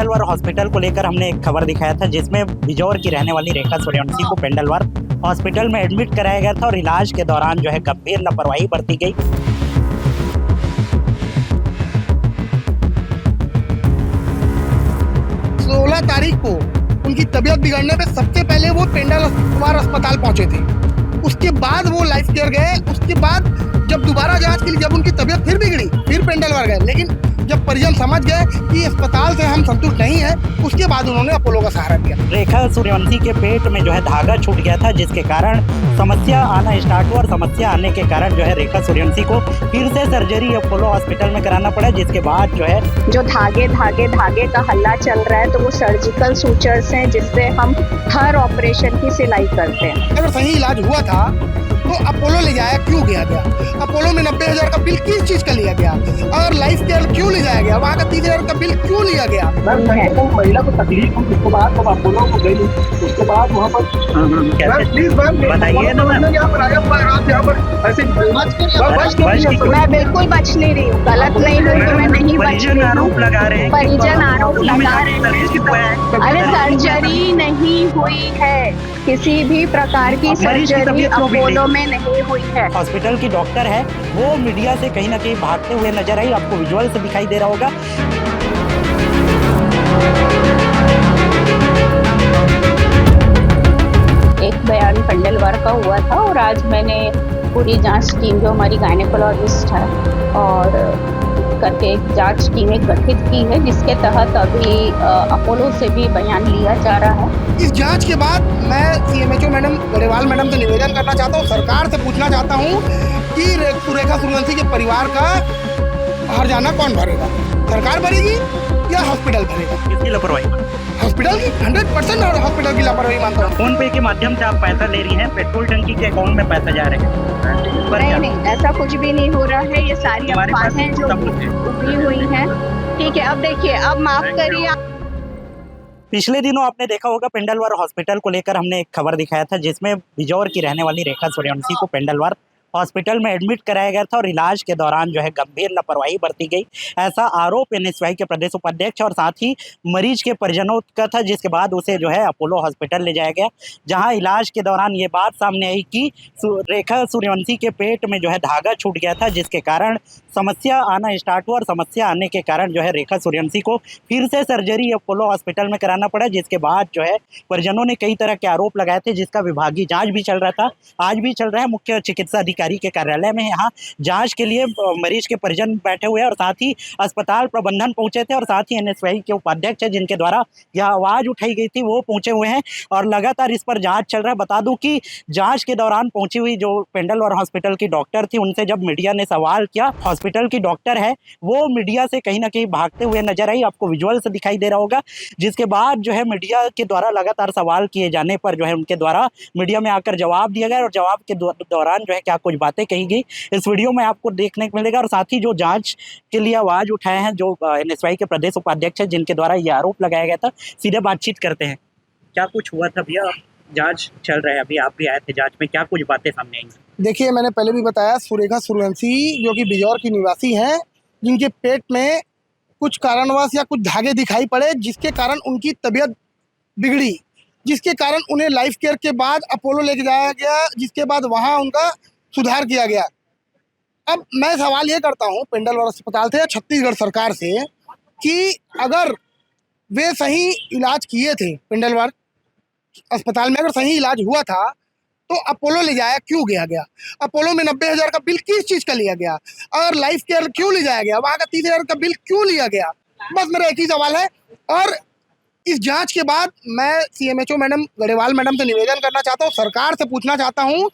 पेंडलवार hospital को लेकर हमने एक खबर दिखाया था जिसमें बिजौर की रहने वाली रेखा सूर्यवंशी को पेंडलवार हॉस्पिटल में एडमिट कराया गया था और इलाज के दौरान जो है गंभीर लापरवाही बरती गई। 16 तारीख को उनकी तबीयत बिगड़ने पे सबसे पहले वो पेंडलवार अस्पताल पहुंचे थे। उसके बाद वो लाइफ केयर गए। उसके बाद जब दोबारा जांच के लिए जब उनकी तबीयत फिर बिगड़ी फिर पेंडलवार गए, लेकिन जब परिजन समझ गए कि अस्पताल से हम संतुष्ट नहीं है, उसके बाद उन्होंने अपोलो का सहारा लिया। रेखा सूर्यवंशी के पेट में जो है धागा छूट गया था जिसके कारण समस्या आना स्टार्ट हुआ और समस्या आने के कारण जो है रेखा सूर्यवंशी को फिर से सर्जरी अपोलो हॉस्पिटल में कराना पड़ा, जिसके बाद जो है जो धागे का हल्ला चल रहा है तो वो सर्जिकल सूचर्स हैं जिससे हम हर ऑपरेशन की सिलाई करते हैं। अगर सही इलाज हुआ था तो अपोलो ले जाया क्यों गया? अपोलो में 90,000 का बिल किस चीज का लिया गया? और लाइफ केयर क्यों ले जाया गया? वहाँ का 30,000 का बिल क्यों लिया गया? महिला को तकलीफ हुई, उसके बाद जब अपोलो को गई, उसके बाद वहाँ पर प्लीज मैम बताइए ना मैम। यहाँ पर आया आप यहाँ पर ऐसे मैं बिल्कुल बच नहीं रही हूँ, गलत नहीं हुई तो मैं नहीं बच रही हूँ। आरोप लगा रहे हैं, परिजन आरोप लगा रहे हैं। अरे सर्जरी नहीं हुई है, किसी भी प्रकार की सर्जरी अपोलो में नहीं हुई है। हॉस्पिटल की डॉक्टर है वो मीडिया से कहीं ना कहीं भागते हुए नजर आई, आपको विजुअल से दिखाई दे रहा होगा। एक बयान पेंडलवार का हुआ था और आज मैंने पूरी जांच टीम जो हमारी गायनेकोलॉजिस्ट है और करके एक जांच टीम एक गठित की है, जिसके तहत अभी अपोलो से भी बयान लिया जा रहा है। इस जांच के बाद मैं CMHO मैडम गरेवाल मैडम से निवेदन करना चाहता हूँ, सरकार से पूछना चाहता हूँ कि रेखा सूर्यवंशी के परिवार का हर्जाना कौन भरेगा? सरकार भरेगी या हॉस्पिटल भरेगा? किसकी लापरवाही? हॉस्पिटल की 100% हॉस्पिटल की लापरवाही मानता हूँ। फोन पे के माध्यम से आप पैसा ले रही हैं, पेट्रोल टंकी के अकाउंट में पैसा जा रहे हैं। नहीं, ऐसा कुछ भी नहीं हो रहा है, ये सारी अफवाहें जो उभरी हुई हैं। ठीक है, अब देखिए, अब माफ करिए। पिछले दिनों आपने देखा होगा पेंडलवार हॉस्पिटल को लेकर हमने एक खबर दिखाया था जिसमें बिजौर की रहने वाली रेखा सूर्यवंशी को पेंडलवार हॉस्पिटल में एडमिट कराया गया था और इलाज के दौरान जो है गंभीर लापरवाही बरती गई, ऐसा आरोप NSY के प्रदेश उपाध्यक्ष और साथ ही मरीज के परिजनों का था, जिसके बाद उसे जो है अपोलो हॉस्पिटल ले जाया गया, जहां इलाज के दौरान ये बात सामने आई कि रेखा सूर्यवंशी के पेट में जो है धागा छूट गया था, जिसके कारण समस्या आना स्टार्ट हुआ और समस्या आने के कारण जो है रेखा सूर्यवंशी को फिर से सर्जरी अपोलो हॉस्पिटल में कराना पड़ा, जिसके बाद जो है परिजनों ने कई तरह के आरोप लगाए थे, जिसका विभागीय जाँच भी चल रहा था, आज भी चल रहा है। मुख्य चिकित्सा अधिकारी के कार्यालय में यहाँ जांच के लिए मरीज के परिजन बैठे हुए हैं और साथ ही अस्पताल प्रबंधन पहुंचे थे और साथ ही NSY के उपाध्यक्ष है जिनके द्वारा यह आवाज उठाई गई थी वो पहुंचे हुए हैं और लगातार इस पर जांच चल रहा है। बता दूं कि जांच के दौरान पहुंची हुई जो पेंडलवार हॉस्पिटल की डॉक्टर थी, उनसे जब मीडिया ने सवाल किया, हॉस्पिटल की डॉक्टर है वो मीडिया से कहीं ना कहीं भागते हुए नजर आई, आपको विजुअल से दिखाई दे रहा होगा, जिसके बाद जो है मीडिया के द्वारा लगातार सवाल किए जाने पर जो है उनके द्वारा मीडिया में आकर जवाब दिया गया और जवाब के दौरान जो है क्या कुछ बातें कही गई इस वीडियो में आपको देखने को मिलेगा। और साथ ही जो जांच के लिए आवाज उठाए हैं जो NSY के प्रदेश उपाध्यक्ष है जिनके द्वारा ये आरोप लगाया गया था, सीधे बातचीत करते हैं। क्या कुछ हुआ था भैया? जांच चल रहा है, अभी आप भी आए थे जांच में, क्या कुछ बातें सामने आई? देखिए, मैंने पहले भी बताया, रेखा सूर्यवंशी जो कि बिजौर की निवासी हैं, जिनके पेट में कुछ कारणवश या कुछ धागे दिखाई पड़े जिसके कारण उनकी तबीयत बिगड़ी, जिसके कारण उन्हें लाइफ केयर के बाद अपोलो लेके जाया गया, जिसके बाद वहाँ उनका सुधार किया गया। अब मैं सवाल ये करता हूँ पेंडलवार अस्पताल से या छत्तीसगढ़ सरकार से कि अगर वे सही इलाज किए थे, पेंडलवार अस्पताल में अगर सही इलाज हुआ था तो अपोलो ले जाया क्यों गया? अपोलो में 90,000 का बिल किस चीज़ का लिया गया? और लाइफ केयर क्यों ले जाया गया? वहाँ का 30,000 का बिल क्यों लिया गया? बस मेरा एक ही सवाल है। और इस जांच के बाद मैं CMHO मैडम गरेवाल मैडम से निवेदन करना चाहता हूँ, सरकार से पूछना चाहता हूँ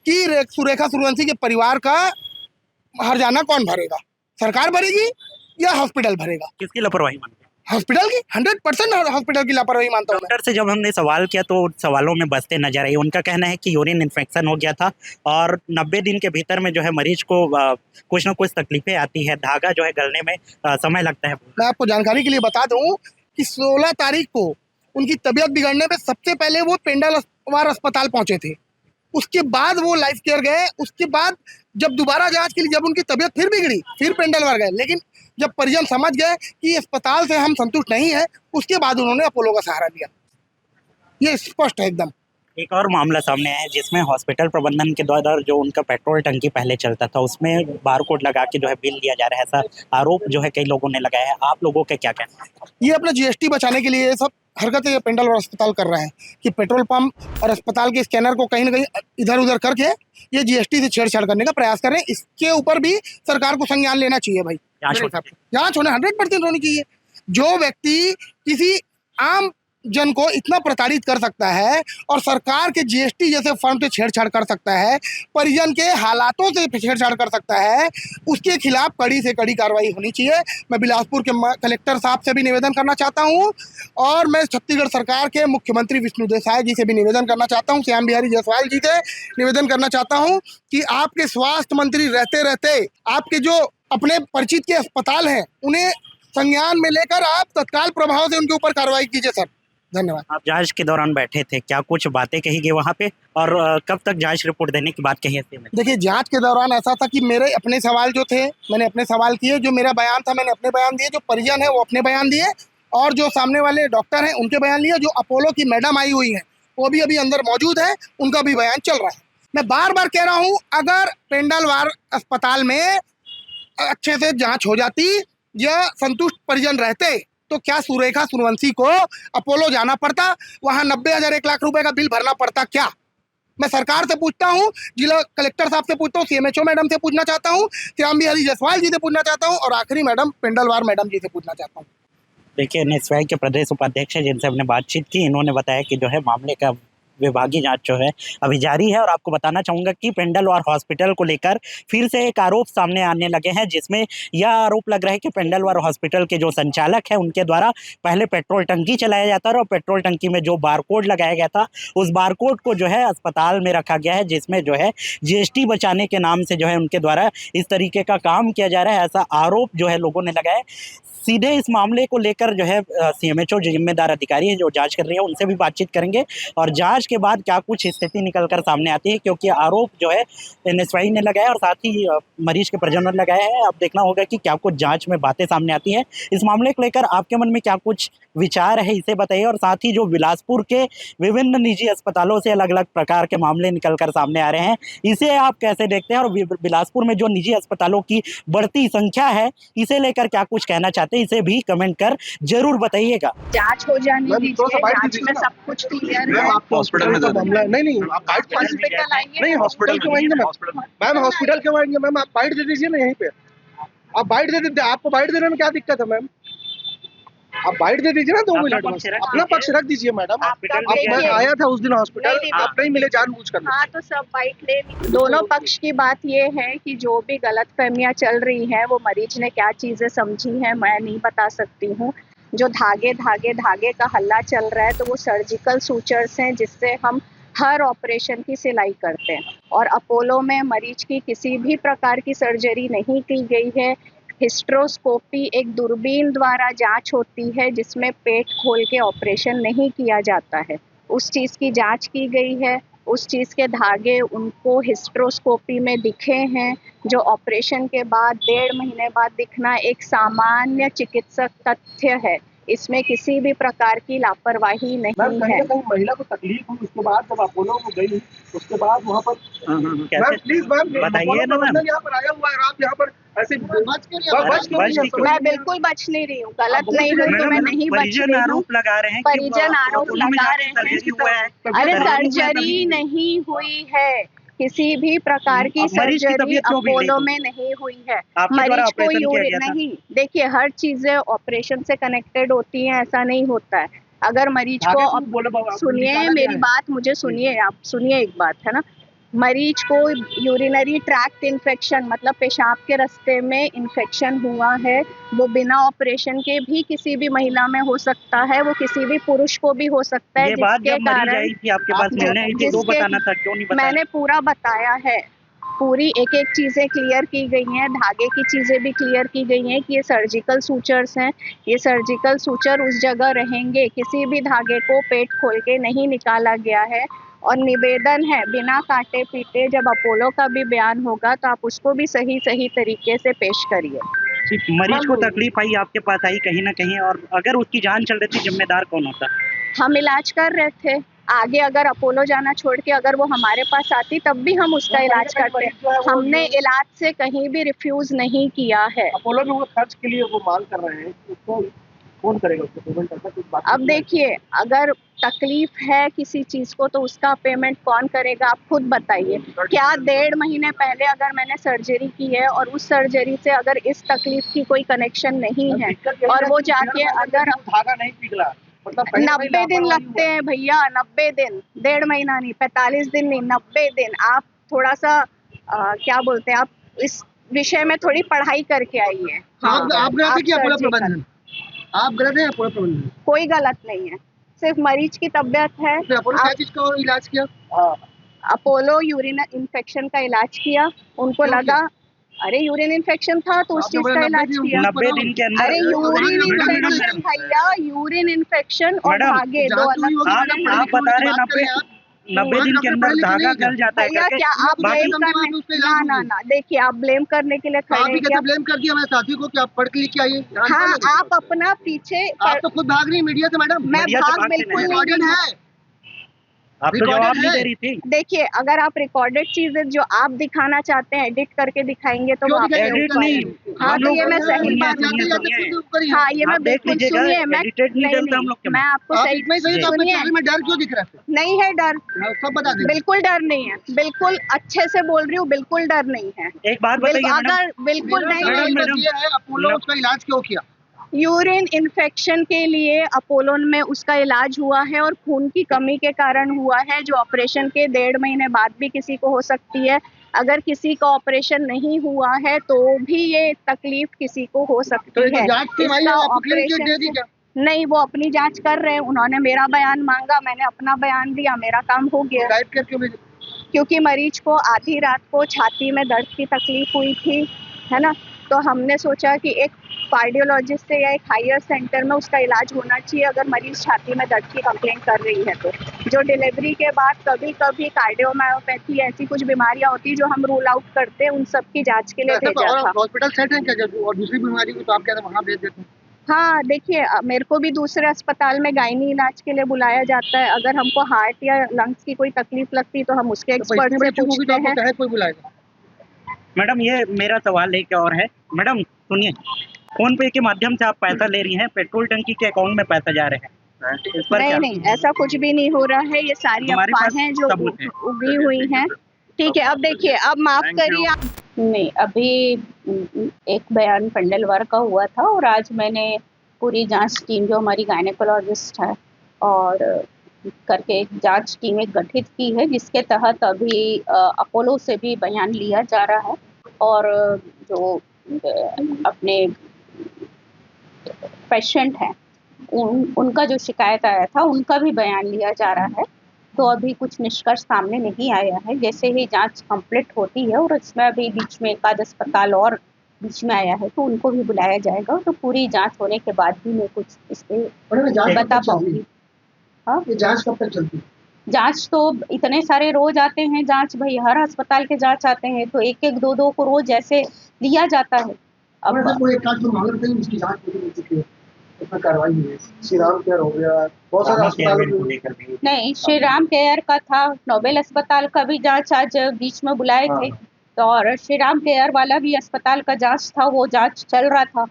कि रेखा सूर्यवंशी के परिवार का हर्जाना कौन भरेगा? सरकार भरेगी या हॉस्पिटल भरेगा? किसकी लापरवाही मानते हैं? हॉस्पिटल की 100% हॉस्पिटल की लापरवाही मानता हूँ। डॉक्टर से जब हमने सवाल किया तो सवालों में बसते नजर आई, उनका कहना है कि यूरिन इन्फेक्शन हो गया था और 90 दिन के भीतर में जो है मरीज को कुछ ना कुछ तकलीफें आती है, धागा जो है गलने में समय लगता है। मैं आपको जानकारी के लिए बता दूं कि 16 तारीख को उनकी तबीयत बिगड़ने पे सबसे पहले वो पेंडलवार अस्पताल पहुंचे थे। उसके बाद वो लाइफ केयर गए। उसके बाद जब दोबारा जांच के लिए जब उनकी तबीयत फिर बिगड़ी, फिर पेंडलवार गए, लेकिन जब परिजन समझ गए कि अस्पताल से हम संतुष्ट नहीं है, उसके बाद उन्होंने अपोलो का सहारा लिया। ये स्पष्ट है एकदम। एक और मामला सामने आया है जिसमें हॉस्पिटल प्रबंधन के द्वारा जो उनका पेट्रोल टंकी पहले चलता था उसमें बारकोड लगा के जो है बिल लिया जा रहा है, ऐसा आरोप जो है कई लोगों ने लगाया है। आप लोगों के क्या कहना है? ये अपना जीएसटी बचाने के लिए ये सब हरकतें पेंडलवार अस्पताल कर रहे हैं कि पेट्रोल पंप और अस्पताल के स्कैनर को कहीं ना कहीं इधर उधर करके ये जीएसटी से छेड़छाड़ करने का प्रयास कर रहे हैं। इसके ऊपर भी सरकार को संज्ञान लेना चाहिए भाई। जांच होने 100% होनी चाहिए। जो व्यक्ति किसी आम जन को इतना प्रताड़ित कर सकता है और सरकार के जीएसटी जैसे फंड से छेड़छाड़ कर सकता है, परिजन के हालातों से छेड़छाड़ कर सकता है, उसके खिलाफ कड़ी से कड़ी कार्रवाई होनी चाहिए। मैं बिलासपुर के कलेक्टर साहब से भी निवेदन करना चाहता हूं और मैं छत्तीसगढ़ सरकार के मुख्यमंत्री विष्णु देसाई जी से भी निवेदन करना चाहता हूं, श्याम बिहारी जायसवाल जी से निवेदन करना चाहता हूं कि आपके स्वास्थ्य मंत्री रहते रहते आपके जो अपने परिचित के अस्पताल हैं उन्हें संज्ञान में लेकर आप तत्काल प्रभाव से उनके ऊपर कार्रवाई कीजिए सर। धन्यवाद। आप जांच के दौरान बैठे थे, क्या कुछ बातें कही गई वहाँ पे और कब तक जांच रिपोर्ट देने की बात कही है? देखिए, जांच के दौरान ऐसा था कि मेरे अपने सवाल जो थे मैंने अपने सवाल किए, जो मेरा बयान था मैंने अपने बयान दिए, जो परिजन है वो अपने बयान दिए और जो सामने वाले डॉक्टर हैं उनके बयान लिए, जो अपोलो की मैडम आई हुई है वो भी अभी अंदर मौजूद है, उनका भी बयान चल रहा है। मैं बार बार कह रहा हूँ, अगर पेंडलवार अस्पताल में अच्छे से जाँच हो जाती या संतुष्ट परिजन रहते तो क्या सुरेखा सूर्यवंशी को अपोलो जाना पड़ता, वहां 90,000 1 लाख रुपए का बिल भरना पड़ता क्या? मैं सरकार से पूछता हूं, जिला कलेक्टर साहब से पूछता हूं, सीएमएचओ मैडम से पूछना चाहता हूं, श्याम बिहारी जायसवाल जी से पूछना चाहता हूं और आखिरी मैडम पेंडलवार मैडम जी से पूछना चाहता हूं। देखिए, एनएसवाई के प्रदेश उपाध्यक्ष है जिनसे हमने बातचीत की, इन्होंने बताया कि जो है मामले का विभागीय जांच जो है अभी जारी है। और आपको बताना चाहूँगा कि पेंडलवार हॉस्पिटल को लेकर फिर से एक आरोप सामने आने लगे हैं, जिसमें यह आरोप लग रहा है कि पेंडलवार हॉस्पिटल के जो संचालक हैं उनके द्वारा पहले पेट्रोल टंकी चलाया जाता है और पेट्रोल टंकी में जो बारकोड लगाया गया था उस बारकोड को जो है अस्पताल में रखा गया है, जिसमें जो है जीएसटी बचाने के नाम से जो है उनके द्वारा इस तरीके का काम किया जा रहा है, ऐसा आरोप जो है लोगों ने लगाया है। सीधे इस मामले को लेकर जो है सीएमएचओ जिम्मेदार अधिकारी है जो जांच कर रही है उनसे भी बातचीत करेंगे और जांच के बाद क्या कुछ स्थिति निकलकर सामने आती है, क्योंकि आरोप जो है एनएसवाई ने लगाया और साथ ही मरीज के परिजनों ने लगाया है। अब देखना होगा कि क्या कुछ जांच में बातें सामने आती है। इस मामले को लेकर आपके मन में क्या कुछ विचार है, इसे बताइए। और साथ ही जो बिलासपुर के विभिन्न निजी अस्पतालों से अलग अलग प्रकार के मामले निकल कर सामने आ रहे हैं, इसे आप कैसे देखते हैं और बिलासपुर में जो निजी अस्पतालों की बढ़ती संख्या है इसे लेकर क्या कुछ कहना चाहते हैं, इसे भी कमेंट कर जरूर बताइएगा। जांच हो जाने दीजिए, जांच में सब कुछ क्लियर है। आप हॉस्पिटल में मामला नहीं आप बाइट हॉस्पिटल आइए, नहीं हॉस्पिटल क्यों आएंगे मैम हॉस्पिटल क्यों आएंगे मैम? आप बाइट दे दीजिए ना, यहीं पे आप बाइट दे दीजिए। आपको बाइट देने में क्या दिक्कत है मैम? आप बाइट दे दीजिए ना 2 मिनट में, अपना पक्ष रख दीजिए मैडम। मैं आया था उस दिन हॉस्पिटल, आप नहीं मिले जानबूझकर। हाँ, तो सब बाइट ले ली। दोनों पक्ष की बात ये है कि जो भी गलतफहमियां चल रही हैं वो मरीज ने क्या चीजें समझी हैं मैं नहीं बता सकती हूँ। जो धागे का हल्ला चल रहा है तो वो सर्जिकल सूचर्स हैं जिससे हम हर ऑपरेशन की सिलाई करते हैं और अपोलो में मरीज की किसी भी प्रकार की सर्जरी नहीं की गई है। हिस्ट्रोस्कोपी एक दूरबीन द्वारा जांच होती है जिसमें पेट खोल के ऑपरेशन नहीं किया जाता है, उस चीज़ की जांच की गई है। उस चीज़ के धागे उनको हिस्ट्रोस्कोपी में दिखे हैं, जो ऑपरेशन के बाद 1.5 महीने बाद दिखना एक सामान्य चिकित्सक तथ्य है। इसमें किसी भी प्रकार की लापरवाही नहीं है। महिला को तकलीफ हुई उसके बाद जब अपोलो को गई उसके बाद वहाँ पर प्लीज मैम बताइए ना मैम, यहाँ पर आया हुआ है आप यहाँ पर ऐसे मैं बिल्कुल बच नहीं रही हूँ, गलत नहीं हुई तो मैं नहीं बच रही हूँ। आरोप लगा रहे हैं, परिजन आरोप लगा रहे हैं। अरे सर्जरी नहीं हुई है, किसी भी प्रकार की सर्जरी अपोलो में नहीं हुई है। मरीज को नहीं, देखिए हर चीजें ऑपरेशन से कनेक्टेड होती हैं, ऐसा नहीं होता है। अगर मरीज को सुनिए मेरी बात, मुझे सुनिए, आप सुनिए एक बात है ना। मरीज को यूरिनरी ट्रैक्ट इन्फेक्शन मतलब पेशाब के रास्ते में इन्फेक्शन हुआ है, वो बिना ऑपरेशन के भी किसी भी महिला में हो सकता है, वो किसी भी पुरुष को भी हो सकता है। जिसके कारण मैंने पूरा बताया है, पूरी एक एक चीज़ें क्लियर की गई हैं, धागे की चीज़ें भी क्लियर की गई हैं कि ये सर्जिकल सूचर्स हैं, ये सर्जिकल सूचर उस जगह रहेंगे, किसी भी धागे को पेट खोल के नहीं निकाला गया है और निवेदन है बिना काटे पीटे जब अपोलो का भी बयान होगा तो आप उसको भी सही सही तरीके से पेश करिए। सिर्फ मरीज को तकलीफ आई, आपके पास आई कहीं ना कहीं, और अगर उसकी जान चल रही थी, जिम्मेदार कौन होता? हम इलाज कर रहे थे, आगे अगर अपोलो जाना छोड़ के अगर वो हमारे पास आती तब भी हम उसका इलाज करते। हमने इलाज से कहीं भी रिफ्यूज नहीं किया है। अपोलो में वो खर्च के लिए वो मांग कर रहे हैं, उसको कौन करेगा, उसको पेमेंट करता कुछ बात? अब देखिए, अगर तकलीफ है किसी चीज को तो उसका पेमेंट कौन करेगा, आप खुद बताइए। क्या 1.5 महीने पहले अगर मैंने सर्जरी की है और उस सर्जरी से अगर इस तकलीफ की कोई कनेक्शन नहीं है और वो जाके अगर धागा नहीं पिघला, मतलब 90 दिन लगते हैं भैया, 90 दिन, 1.5 महीना नहीं, 45 दिन नहीं, 90 दिन। आप थोड़ा सा क्या बोलते हैं, आप इस विषय में थोड़ी पढ़ाई करके आइए। आप गए थे कि अपोलो सर्जिकल- प्रबंधन? आप गए थे अपोलो प्रबंधन? कोई गलत नहीं है, सिर्फ मरीज की तबीयत है। फिर अपोलो क्या चीज का इलाज किया? अपोलो यूरिन इन्फेक्शन का इलाज किया, उनको क्यों लगा अरे यूरिन इन्फेक्शन था तो उस आपने चीज बोला का 90 इलाज दिन किया। 90 दिन के अंदर अरे यूरिन मैडम, इन्फेक्शन भैया, यूरिन इन्फेक्शन और मैडम, धागे दो जांच तो अलग हुई होगी, चीजें मैडम, हैं। आप बता रहे हैं 90 दिन के अंदर धागा गल जाता है भैया करके, क्या आप बाकी ब्लेम करने ना देखिए, आप ब्लेम करने के लिए आप खड़े भी हैं कैसे क्या? ब्लेम कर दिया हमारे साथी को कि आप पढ़ के लिख के आइए? हाँ, आप अपना पीछे आप तो खुद भाग रही हैं मीडिया से मैडम। मैं मीडिया से भाग भागते बिल्कुल नहीं। नहीं रिकॉर्डेड रही हूँ। है। आप तो जवाब नहीं दे रही थी। देखिए, अगर आप रिकॉर्डेड चीजें जो आप दिखाना चाहते हैं एडिट करके दिखाएंगे तो क्यों वो आपके दिखाएंगे? एडिट ऊपर नहीं, है। हाँ, हम तो लोग ये मैं सही सुनिए, बात सुनिए, नहीं। सुनिए। हाँ, ये मैं आप देख बिल्कुल लीजिएगा, सुनिए, मैं एडिटेड नहीं चलता हम लोग के मैं में। आपको आप सही इतना ही सही तो आपके सुनिए, चेहरे में डर क्यों दिख रहा है? नहीं है डर, सब बता दें। बिल्कुल डर नहीं है, बिल्कुल अच्छे से बोल रही हूँ, बिल्कुल डर नहीं है। एक बात बताइए मैडम, अगर बिल्कुल नहीं मेरा है, सवाल बस ये है, अपोलो उसका इलाज क्यों किया? यूरिन इन्फेक्शन के लिए अपोलो में उसका इलाज हुआ है और खून की कमी के कारण हुआ है, जो ऑपरेशन के 1.5 महीने बाद भी किसी को हो सकती है। अगर किसी का ऑपरेशन नहीं हुआ है तो भी ये तकलीफ किसी को हो तो सकती ये है। जांच की इसका आपको क्लीन चिट दे दी ऑपरेशन क्या? नहीं, वो अपनी जांच कर रहे हैं, उन्होंने मेरा बयान मांगा, मैंने अपना बयान दिया, मेरा काम हो गया। टाइप कर क्यों भेजे? क्योंकि मरीज को आधी रात को छाती में दर्द की तकलीफ हुई थी, है ना, तो हमने सोचा कि एक कार्डियोलॉजिस्ट से या एक हायर सेंटर में उसका इलाज होना चाहिए अगर मरीज छाती में दर्द की कंप्लेंट कर रही है तो। जो डिलीवरी के बाद कभी कभी कार्डियोमायोपैथी ऐसी कुछ बीमारियां होती है जो हम रूल आउट करते हैं, उन सब की जांच के लिए भेजा था। हॉस्पिटल सेट है क्या और दूसरी बीमारी को तो आप कहते हैं वहाँ भेज देते हैं? हाँ, देखिए, मेरे को भी दूसरे अस्पताल में गायनी इलाज के लिए बुलाया जाता है। अगर हमको हार्ट या लंग्स की कोई तकलीफ लगती है तो हम उसके एक्सपर्ट से पूछते हैं। चाहे कोई बुलाएगा। मैडम ये मेरा सवाल एक और है। मैडम सुनिए, फोन पे के माध्यम से आप पैसा ले रही हैं, पेट्रोल टंकी के अकाउंट में पैसा जा रहे हैं, इस पर क्या? नहीं, ऐसा कुछ भी नहीं हो रहा है, ये सारी हमारे पास अफवाहें जो सबूत है। उगी हुई हैं। ठीक है, अब देखिए, अब माफ Thank you. करिए। नहीं, अभी एक बयान पेंडलवार का हुआ था और आज मैंने पूरी जांच टीम जो हमारी गायनेकोलॉजिस्ट है और करके एक जांच टीम एक गठित की है, जिसके तहत अभी अपोलो से भी बयान लिया जा रहा है और जो अपने पेशेंट हैं उनका जो शिकायत आया था उनका भी बयान लिया जा रहा है। तो अभी कुछ निष्कर्ष सामने नहीं आया है, जैसे ही जांच कंप्लीट होती है और इसमें अभी बीच में एक आध अस्पताल और बीच में आया है तो उनको भी बुलाया जाएगा, तो पूरी जांच होने के बाद भी मैं कुछ इस पे बता पाऊंगी। हाँ, ये जांच कब तक चलती है? जांच तो इतने सारे रोज आते हैं जांच, भाई हर अस्पताल के जांच आते हैं तो एक एक दो को रोज ऐसे लिया जाता है। अब कोई एक आध मामला बताइए उसकी जांच पूरी हो चुकी है, उसमें कार्रवाई हुई है, श्री राम केयर हो गया, बहुत सारे अस्पतालों को लेकर भी। नहीं, श्री राम केयर का था, नोबेल अस्पताल का भी जांच आज बीच में बुलाए थे, तो और श्री राम केयर वाला भी अस्पताल का जांच था, वो जांच चल रहा था।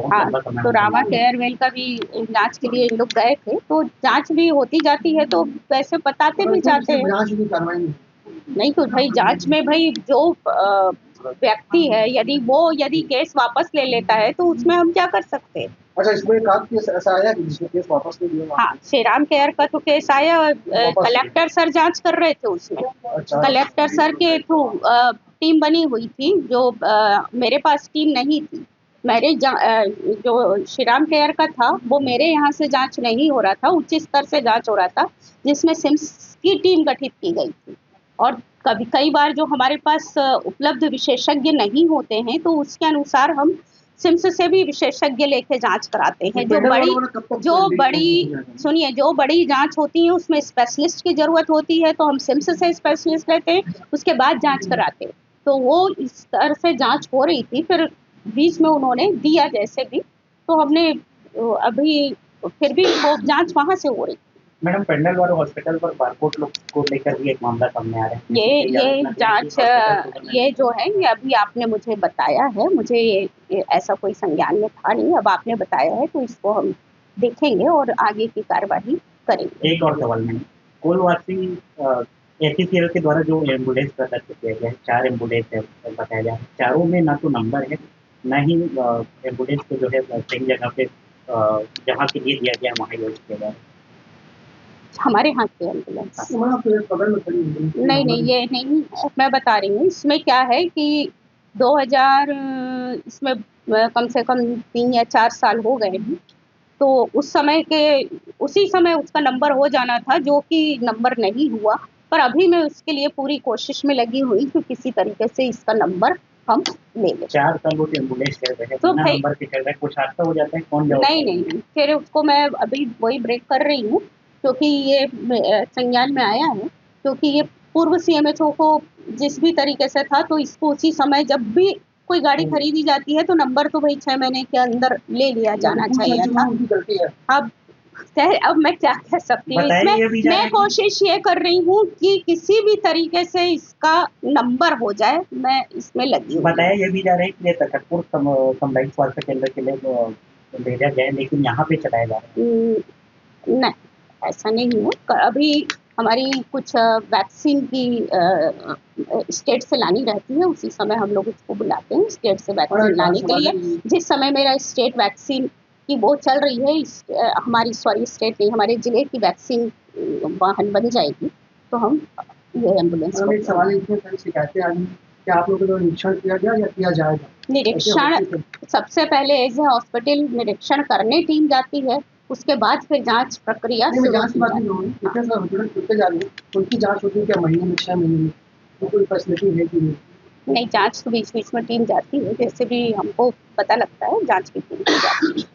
हाँ, तो रामा केयरवेल का भी जांच के लिए इन लोग गए थे, तो जांच भी होती जाती है, तो वैसे बताते भी जाते हैं। जांच की कार्रवाई नहीं तो भाई जांच में भाई जो व्यक्ति है यदि केस वापस ले लेता है तो उसमें हम क्या कर सकते हैं। अच्छा, इसमें एक आध केस ऐसा आया कि जिसमें केस वापस ले लिया? हाँ, श्री राम केयर का तो केस आया, कलेक्टर सर जांच कर रहे थे उसमें। अच्छा। कलेक्टर सर के थ्रू टीम बनी हुई थी, जो मेरे पास टीम नहीं थी। मेरे जो श्री राम केयर का था वो मेरे यहाँ से जांच नहीं हो रहा था, उच्च स्तर से जांच हो रहा था, जिसमें सिम्स की टीम गठित की गई थी। और कई बार जो हमारे पास उपलब्ध विशेषज्ञ नहीं होते हैं तो उसके अनुसार हम सिम्स से भी विशेषज्ञ लेके जांच कराते हैं। सुनिए, जो बड़ी जांच होती है उसमें स्पेशलिस्ट की जरूरत होती है, तो हम सिम्स से स्पेशलिस्ट लेते हैं, उसके बाद जांच कराते हैं। तो वो इस तरह से जांच हो रही थी, फिर बीच में उन्होंने दिया जैसे भी, तो हमने अभी फिर भी वो जांच वहां से हो रही। मैडम, पेंडलवार हॉस्पिटल पर बारकोड लोग को लेकर भी एक मामला सामने आ रहा है। ये जांच ये जो है, ये अभी आपने मुझे बताया है, मुझे ये ऐसा कोई संज्ञान में था नहीं, अब आपने बताया है तो इसको हम देखेंगे और आगे की कार्रवाई करेंगे। एक और सवाल मैम, कोलवासी एचसीएल के द्वारा जो एम्बुलेंस प्रदत्त किया गया है, 4 एम्बुलेंस है बताया गया है, चारों में ना तो नंबर है, ना ही एम्बुलेंस को जो है सही जगह पे जहाँ के लिए दिया गया वहाँ यूज किया गया है। हमारे हाथ की एम्बुलेंस नहीं, ये नहीं है। मैं बता रही हूँ, इसमें क्या है कि 2000 इसमें कम से कम 3 या 4 साल हो गए हैं, तो उसी समय उसका नंबर हो जाना था, जो कि नंबर नहीं हुआ। पर अभी मैं उसके लिए पूरी कोशिश में लगी हुई कि किसी तरीके से इसका नंबर हम ले लें। 4 साल वो एम्बुलेंस चल रहे हैं, तो बिना नंबर के चल रहा है, कुछ हादसा हो जाता है, कौन जाओगे? नहीं, फिर उसको मैं अभी वही ब्रेक कर रही हूँ, क्योंकि ये संज्ञान में आया है, क्योंकि ये पूर्व सीएमएचओ को जिस भी तरीके से था, तो इसको उसी समय जब भी कोई गाड़ी खरीदी जाती है तो नंबर तो भाई 6 महीने के अंदर ले लिया जाना चाहिए था। अब मैं क्या कह सकती हूँ इसमें, मैं कोशिश ये कर रही हूँ कि किसी भी तरीके से इसका नंबर हो जाए, मैं इसमें लगी हूँ। बताया ये भी जा रहा है कि ये तखतपुर सामुदायिक स्वास्थ्य केंद्र के लिए भेजा गया है, लेकिन यहाँ पे चलाया जा रहा है। नहीं, ऐसा नहीं है। अभी हमारी कुछ वैक्सीन की स्टेट से लानी रहती है, उसी समय हम लोग उसको बुलाते हैं स्टेट से वैक्सीन लाने के लिए। जिस समय मेरा स्टेट वैक्सीन की वो चल रही है, स्टेट नहीं, हमारे जिले की वैक्सीन वाहन बन जाएगी, तो हम ये एम्बुलेंस को। सवाल है, इतने सारी शिकायतें आ रही हैं, क्या आप लोगों को निरीक्षण किया गया या किया जाएगा? निरीक्षण सबसे पहले एज ए हॉस्पिटल निरीक्षण करने टीम जाती है, उसके बाद फिर जांच प्रक्रिया जांच की बात नहीं हो रही, कितने सारे हॉस्पिटल खुलते जा रही है, उनकी जांच होती है क्या महीने में, 6 महीने में, तो कोई फैसिलिटी है कि नहीं? जांच तो बीच बीच में टीम जाती है, जैसे भी हमको पता लगता है जांच की टीम जाती है।